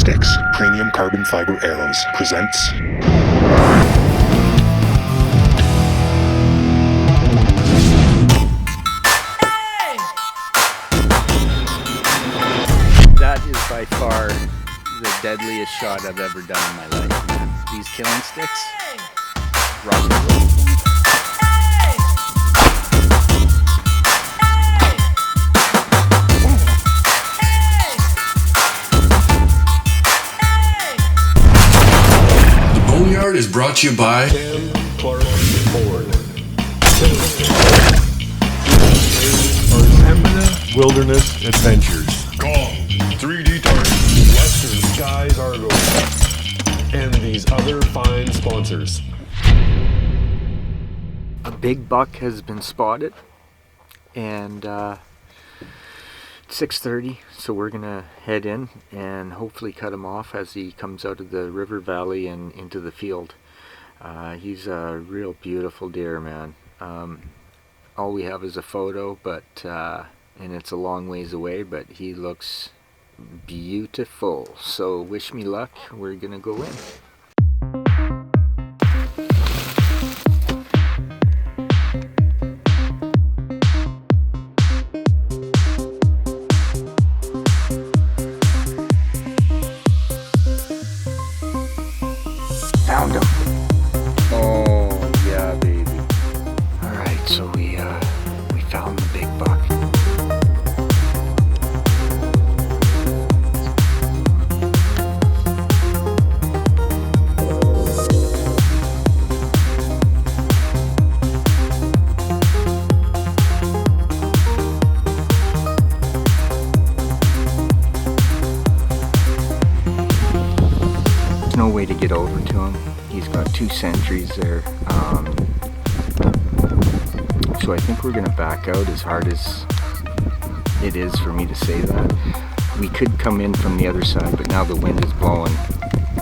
Sticks Premium Carbon Fiber Arrows presents That is by far the deadliest shot I've ever done in my life, man. These killing sticks, rock and roll. Boneyard is brought to you by Alberta Wilderness Adventures. Gong, 3D Target, Western Skies Argo, and these other fine sponsors. A big buck has been spotted, and 6:30, so we're gonna head in and hopefully cut him off as he comes out of the river valley and into the field. He's a real beautiful deer, man. All we have is a photo, but and it's a long ways away, but he looks beautiful. So wish me luck. We're gonna go in. Found him. Oh yeah, baby. All right, so we found the big buck. There's no way to get over to him. He's got two sentries there. So I think we're gonna back out, as hard as it is for me to say that. We could come in from the other side, but now the wind is blowing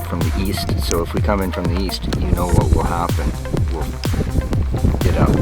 from the east. So if we come in from the east, you know what will happen. We'll get up.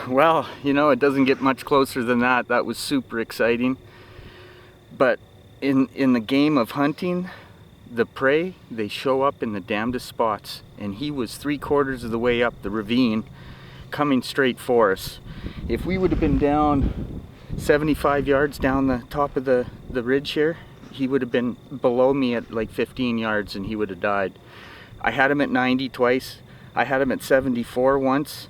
Well, you know, it doesn't get much closer than that. That was super exciting. But in the game of hunting, the prey, they show up in the damnedest spots. And he was 3/4 of the way up the ravine, coming straight for us. If we would have been down 75 yards down the top of the ridge here, he would have been below me at like 15 yards and he would have died. I had him at 90 twice. I had him at 74 once,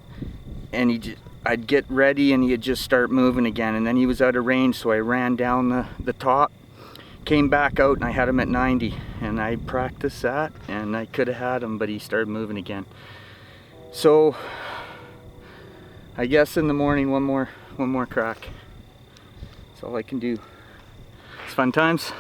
and I'd get ready and he'd just start moving again, and then he was out of range, so I ran down the top, came back out and I had him at 90, and I practiced that and I could have had him, but he started moving again. So I guess in the morning one more crack. That's all I can do. It's fun times.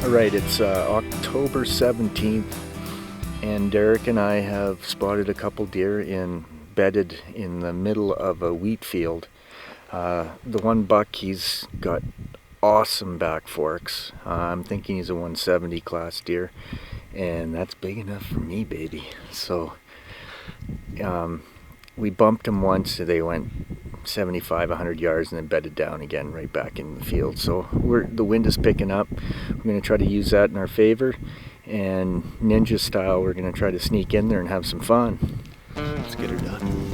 Alright, it's October 17th, and Derek and I have spotted a couple deer bedded in the middle of a wheat field. The one buck, he's got awesome back forks. I'm thinking he's a 170 class deer, and that's big enough for me, baby. So we bumped him once, so they went 75, 100 yards and then bedded down again right back in the field. So the wind is picking up. We're going to try to use that in our favor, and ninja style we're going to try to sneak in there and have some fun. Let's get her done.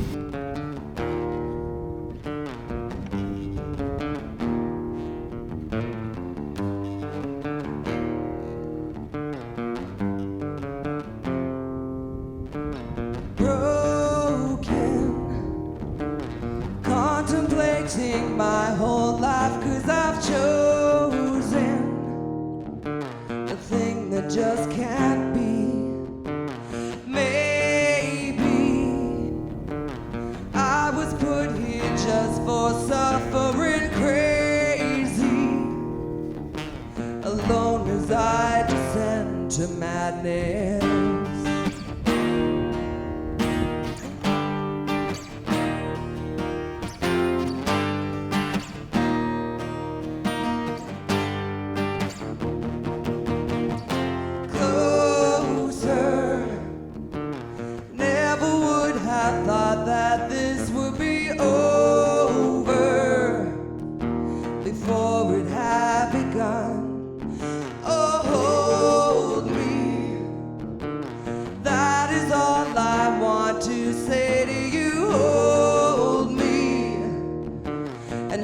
Contemplating my whole life, 'cause I've chosen a thing that just can't be. Maybe I was put here just for suffering crazy, alone as I descend to madness.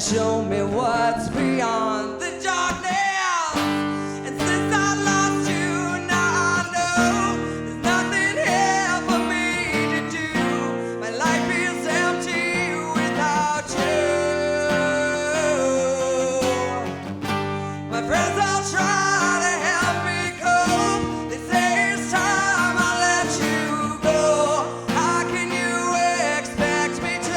Show me what's beyond the darkness. And since I lost you, now I know there's nothing here for me to do. My life is empty without you. My friends all try to help me cope. They say it's time I let you go. How can you expect me to?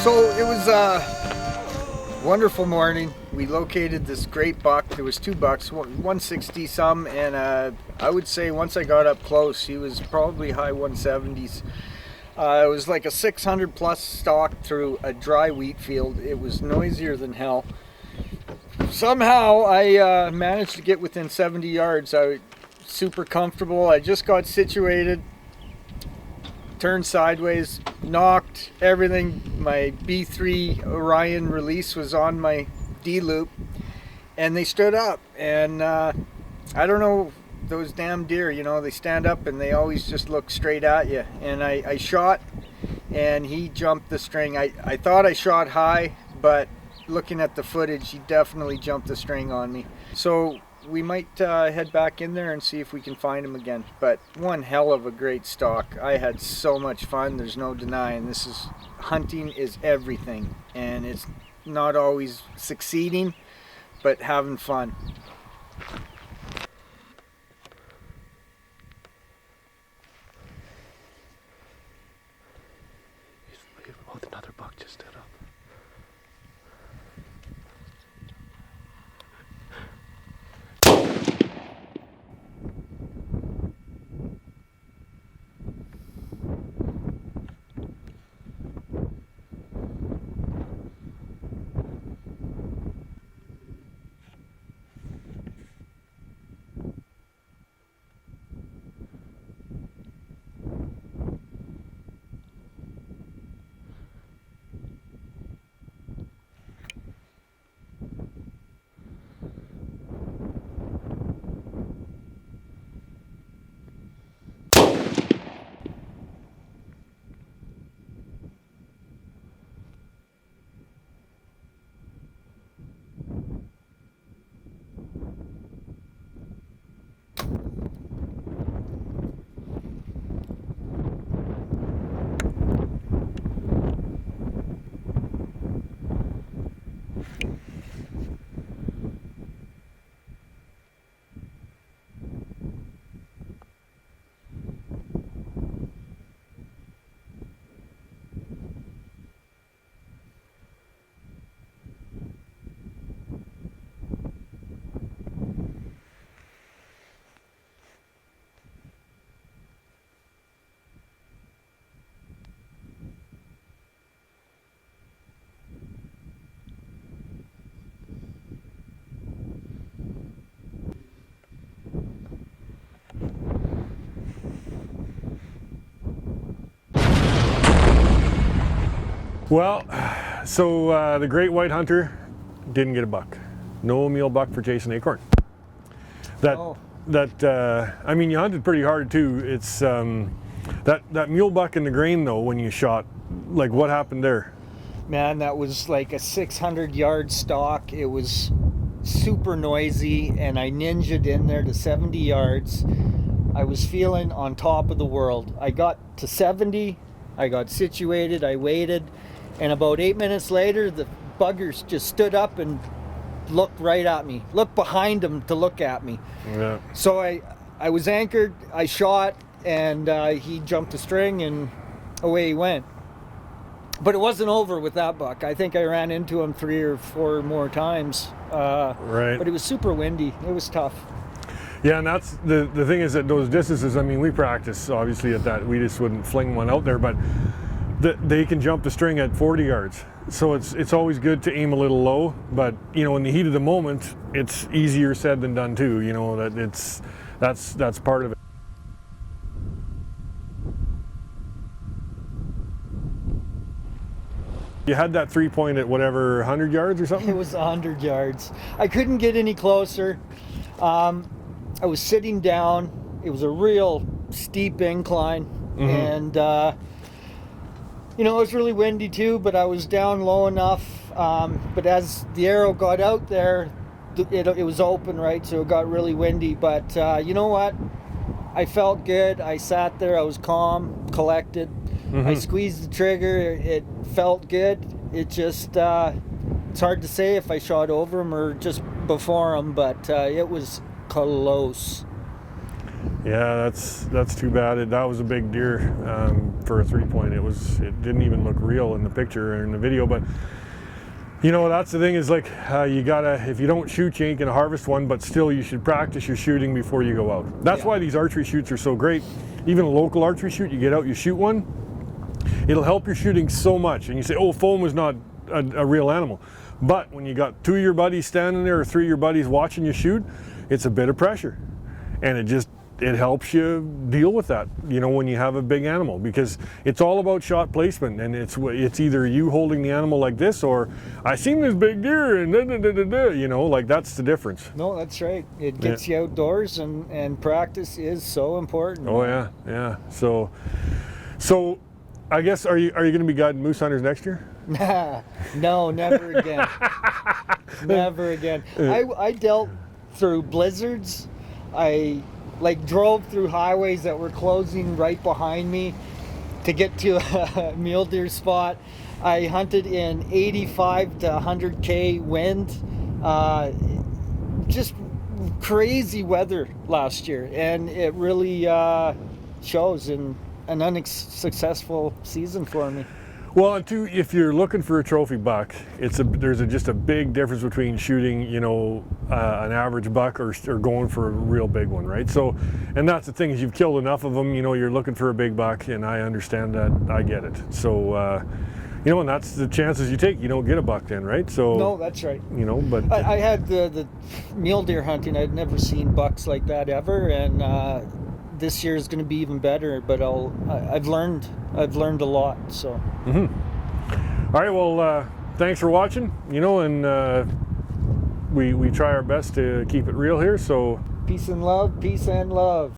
So it was a wonderful morning. We located this great buck. There was two bucks, 160 some, and I would say once I got up close, he was probably high 170s. It was like a 600 plus stalk through a dry wheat field. It was noisier than hell. Somehow I managed to get within 70 yards. I was super comfortable. I just got situated, turned sideways, knocked everything. My B3 Orion release was on my D loop, and they stood up. And I don't know, those damn deer, you know, they stand up and they always just look straight at you. And I shot, and he jumped the string. I thought I shot high, but looking at the footage, he definitely jumped the string on me. So we might head back in there and see if we can find him again. But one hell of a great stalk. I had so much fun, there's no denying. Hunting is everything, and it's not always succeeding, but having fun. Oh, another buck just stood up. Well, so the great white hunter didn't get a buck. No mule buck for Jason Acorn. I mean, you hunted pretty hard too. It's that mule buck in the grain though, when you shot, like what happened there? Man, that was like a 600-yard stalk. It was super noisy, and I ninja'd in there to 70 yards. I was feeling on top of the world. I got to 70, I got situated, I waited, and about 8 minutes later, the buggers just stood up and looked right at me, looked behind him to look at me. Yeah. So I was anchored, I shot, and he jumped the string, and away he went. But it wasn't over with that buck. I think I ran into him 3 or 4 more times. Right. But it was super windy. It was tough. Yeah, and that's the thing is that those distances, I mean, we practice obviously at that. We just wouldn't fling one out there, but they can jump the string at 40 yards. So it's always good to aim a little low, but you know, in the heat of the moment, it's easier said than done too. You know, that's part of it. You had that 3-point at whatever, 100 yards or something? It was 100 yards. I couldn't get any closer. I was sitting down. It was a real steep incline. And, you know, it was really windy too, but I was down low enough. But as the arrow got out there, it was open, right? So it got really windy. But you know what? I felt good. I sat there. I was calm, collected. I squeezed the trigger. It felt good. It just, it's hard to say if I shot over him or just before him, but it was close. Yeah, that's too bad. That was a big deer for a 3-point. It didn't even look real in the picture or in the video, but you know, that's the thing is like you gotta, if you don't shoot, you ain't gonna harvest one, but still you should practice your shooting before you go out. That's why these archery shoots are so great. Even a local archery shoot, you get out, you shoot one, it'll help your shooting so much. And you say, oh, foam is not a real animal. But when you got 2 of your buddies standing there or 3 of your buddies watching you shoot, it's a bit of pressure. And it helps you deal with that, you know, when you have a big animal, because it's all about shot placement, and it's either you holding the animal like this or I seen this big deer and you know, like that's the difference. No, that's right. It gets you outdoors, and practice is so important. Oh yeah. So I guess are you going to be guiding moose hunters next year? No, never again. Never again. I dealt through blizzards. I drove through highways that were closing right behind me to get to a mule deer spot. I hunted in 85 to 100K wind. Just crazy weather last year, and it really shows in an unsuccessful season for me. Well, and two, if you're looking for a trophy buck, there's just a big difference between shooting, you know, an average buck or going for a real big one, right? So, and that's the thing is you've killed enough of them, you know, you're looking for a big buck, and I understand that, I get it. So, you know, and that's the chances you take. You don't get a buck then, right? So no, that's right. You know, but I had the mule deer hunting. I'd never seen bucks like that ever, and this year is going to be even better. But I've learned a lot. So. All right. Well, thanks for watching. You know, and we try our best to keep it real here. So peace and love. Peace and love.